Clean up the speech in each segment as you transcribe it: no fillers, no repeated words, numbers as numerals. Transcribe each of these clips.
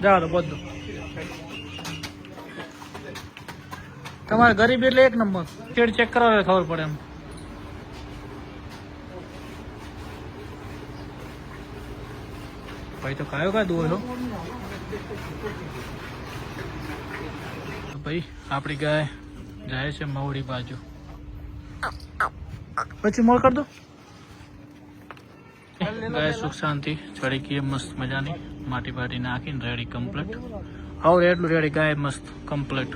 જાઓ બધું તમારે ગરીબ એટલે એક નંબર શેડ ચેક કરાવે ખબર પડે એમ. ભાઈ તો કયો દો છો ભાઈ આપણી ગાય જાય છે મવડી બાજુ. પછી મોડ કર દો. ગાય સુખ શાંતિ ચડી ગઈ મસ્ત મજાની માટી બાટી નાખીને રેડી કમ્પ્લીટ. હવે એટલું રેડી ગાય મસ્ત કમ્પ્લીટ.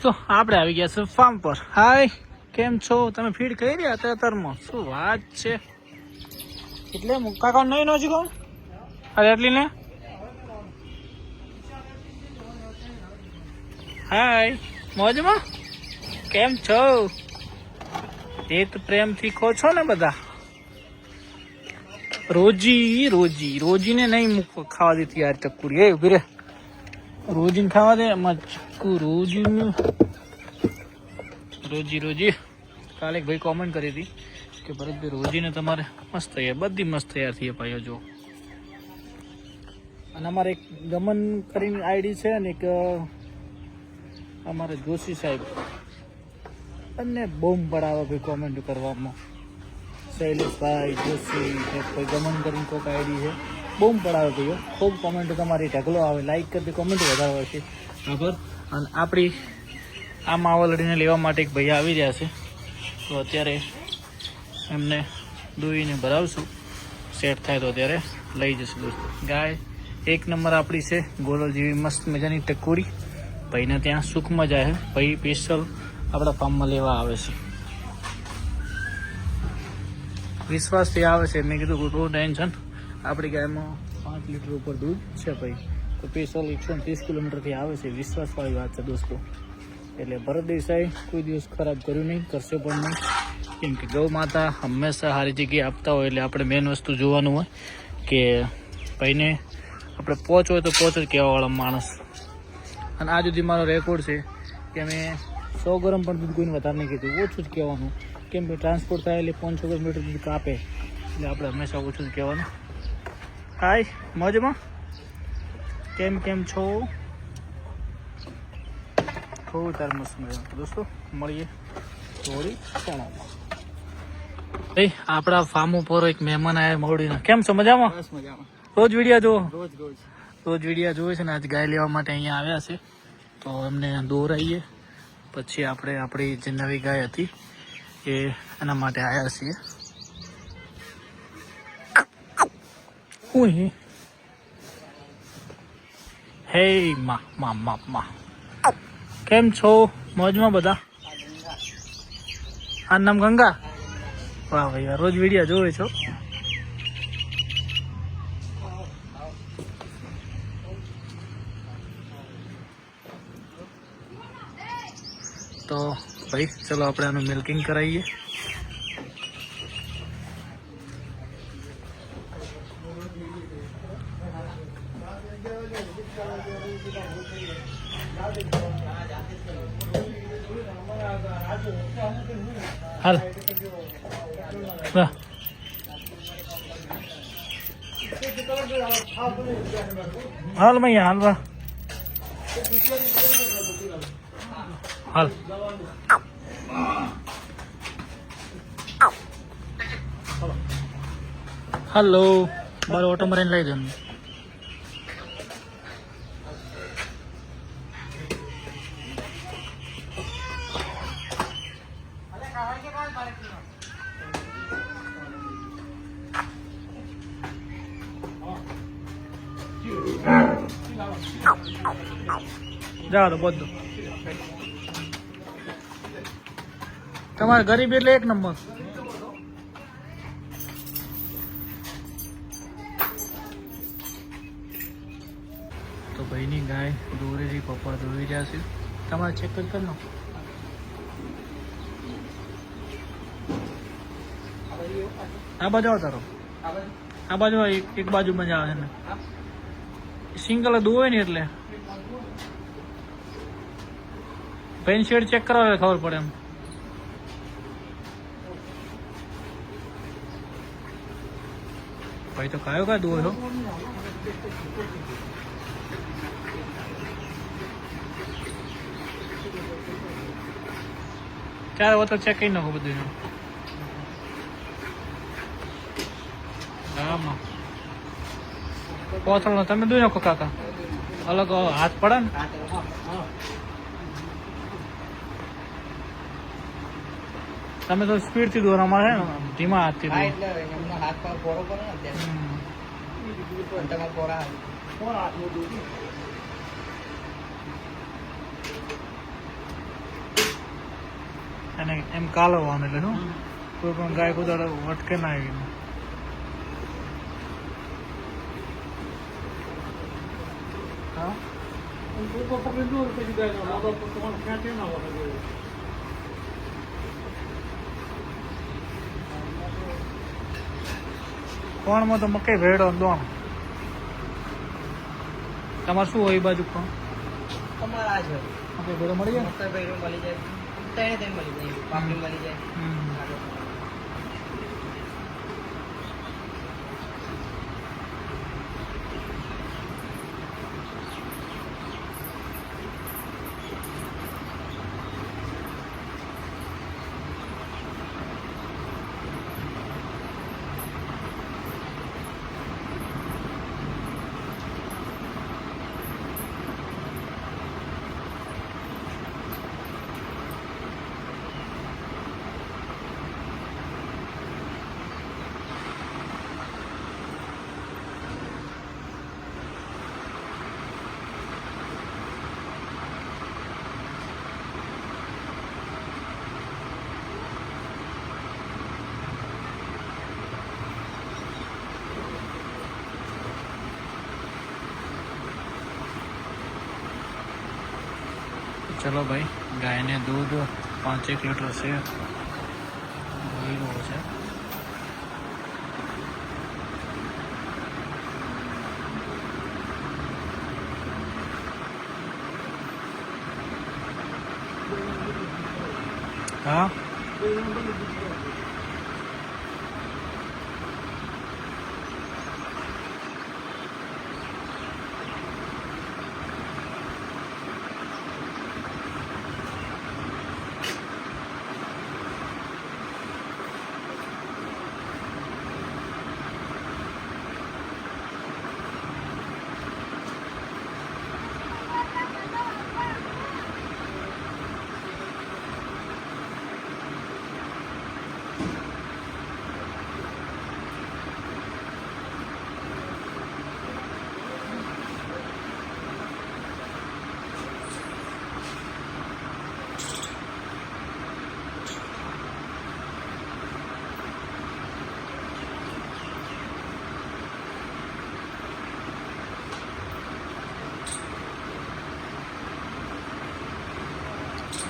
તો આપણે આવી ગયા છે ફાર્મ પર. હાય કેમ છો તમે? ફીડ કરી રહ્યા અત્યારમાં શું વાત છે? એટલે કાકા નહીં નજી કોણ અરે એટલી ને. હાય મોજમાં કેમ છો? એક પ્રેમથી ખો છો ને બધા. રોજીને નહીં ખાવા દેતી યાર ચક્કુડી. એ ઉભી રે રોજીને ખાવા દે એમાં ચક્કુ રોજી કાલે એક ભાઈ કોમેન્ટ કરી હતી કે ભરતભાઈ રોજીને તમારે મસ્ત તૈયાર બધી મસ્ત તૈયાર થઈ પાયો જો. અને અમારે એક ગમન કરીને આઈડી છે ને એક અમારે જોશી સાહેબ અને બોમ્બ પડાવે ભાઈ કોમેન્ટ કરવામાં. શૈલેષભાઈ જોશી કોઈ ગમન કરીને કોઈક આઈડી છે બોમ્બ પડાવે ભાઈઓ. ખૂબ કોમેન્ટ તમારી ઢગલો આવે લાઈક કરતી કોમેન્ટ વધારે હોય છે બરાબર. અને આપણી આ માવલડીને લેવા માટે એક ભાઈ આવી રહ્યા છે તો અત્યારે એમને દોઈને ભરાવશું. સેટ થાય તો ત્યારે લઈ જશું દોસ્તો. ગાય એક નંબર આપણી છે ગોલલ જેવી મસ્ત મજાની ટકોરી. ભાઈને ત્યાં સુખમાં જાય છે. ભાઈ સ્પેશિયલ આપણા ફાર્મમાં લેવા આવે છે. વિશ્વાસથી આવે છે. મેં કીધું નો ટેન્શન આપણી ગાયમાં 5 લીટર ઉપર દૂધ છે ભાઈ. તો સ્પેશિયલ 130 કિલોમીટરથી આવે છે. વિશ્વાસવાળી વાત છે દોસ્તો. એટલે ભરત દેસાઈ કોઈ દિવસ ખરાબ કર્યું નહીં કરશે પણ નહીં. કેમ કે ગૌ માતા હંમેશા સારી જગ્યાએ આપતા હોય એટલે આપણે મેઇન વસ્તુ જોવાનું હોય કે ભાઈને આપણે પહોંચ હોય તો પહોંચ જ કહેવાવાળા માણસ. અને આ સુધી મારો રેકોર્ડ છે કે મેં 100 ગ્રામ પણ દૂધ કોઈને વધારે નહીં કીધું. ઓછું જ કહેવાનું. કેમ કે ટ્રાન્સપોર્ટ થાય એટલે 500 કિલોમીટર દૂધ કાપે એટલે આપણે હંમેશા ઓછું જ કહેવાનું. હાય મોજમાં કેમ છો? ખૂબ તાર મસ્ત મજા દોસ્તો. મળીએ થોડી ક્ષણોમાં. ભાઈ આપણા ફાર્મ ઉપર એક મહેમાન આવ્યા મવડીના. કેમ છો? મજામાં? બસ મજામાં. રોજ વિડીયો જોવો? રોજ વિડીયો જોવે છે ને આજ ગાય લેવા માટે અહીંયા આવ્યા છે તો એમને દોરાઈએ પછી આપણે આપણી જે નવી ગાય હતી એ એના માટે આવ્યા છીએ. હે મા કેમ છો? મોજમાં બધા? આ નામ ગંગા? વાહ ભાઈ રોજ વિડીયો જોવે છો. તો ભાઈ ચલો આપણે આનું મિલ્કિંગ કરાવીએ. હાલ હાલ મૈયા હાલ હાલ હલો મારો ઓટો મરીને લઈ દઉં. જાઓ તો બધું તમારે ગરીબ એટલે એક નંબર. તો ભાઈની ગાય દોરેથી પપ્પા દોરી રહ્યા છે. તમારે ચેક કરી લો. આ બાજુ આવતારો આ બાજુ એક બાજુ મજા આવે ને સિંગલ દોવાય ને એટલે પેન શેડ ચેક કરાવે ખબર પડે એમ. ભાઈ તો કયો કા દુઓ છો ચાલો તો ચેક કરી નાખો બધું આમાં કોથળનો તમે દૂર નાખો કાકા અલગ હાથ પડે ને તમે તો સ્પીડ થી દોર અમારે ધીમા હાથથી દોર હાથ પર પોરો કરો ને પોરા અને એમ કાલવવાનું એટલે શું કોઈ પણ ગાય કુદાડો વટકે ના આવી કોણમાં તો મકઈ ભેડો દોણ તમારે શું હોય એ બાજુ કોણ તમારા જ મકઈ ભેડો મળી જાય મકઈ ભેડો મળી જાય તેને મળી જાય પાપડી મળી જાય ચલો ભાઈ ગાયને દૂધ 5-1 લીટર છે ભરેલું છે હા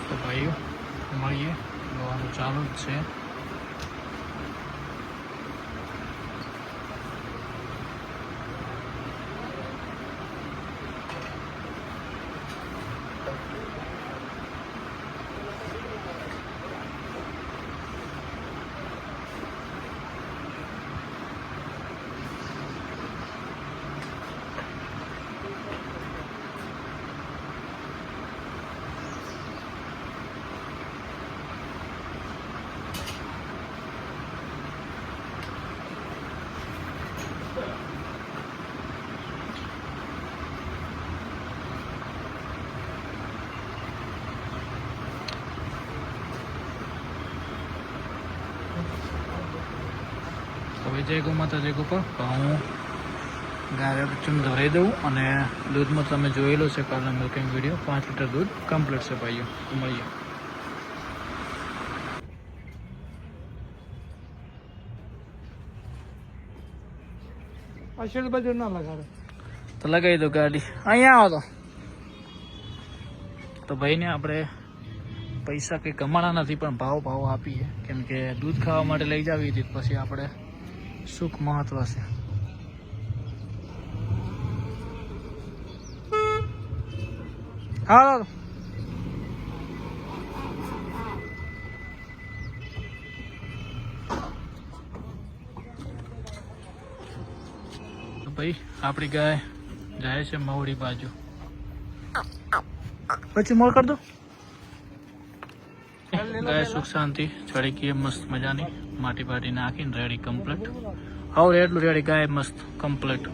તો ભાઈઓ મળીએ દોવાનું ચાલુ જ છે હવે જય ગૌ માતા જય ગોપાલ હું ગાય ચૂન ધરાઈ દઉં અને દૂધમાં તમે જોયેલો છે કાલનો મિલ્કિંગ વિડીયો 5 લીટર દૂધ કમ્પ્લીટ છે ભાઈઓ મળીએ અસલ બધું ના લગાડે તો લગાવી દો ગાડી અહીંયા આવો તો ભાઈને આપણે પૈસા કંઈ કમાણા નથી પણ ભાવ આપીએ કેમ કે દૂધ ખાવા માટે લઈ જાવી હતી પછી આપણે સુખ મહત્વ છે હા ભાઈ આપણી ગાય જાય છે મવડી બાજુ. પછી મોર કર દો. ગાય સુખ શાંતિ ચડી ગઈ મસ્ત મજાની માટી બાટી નાખીને રેડી કમ્પ્લીટ. હવે એટલું રેડી ગાય મસ્ત કમ્પ્લીટ.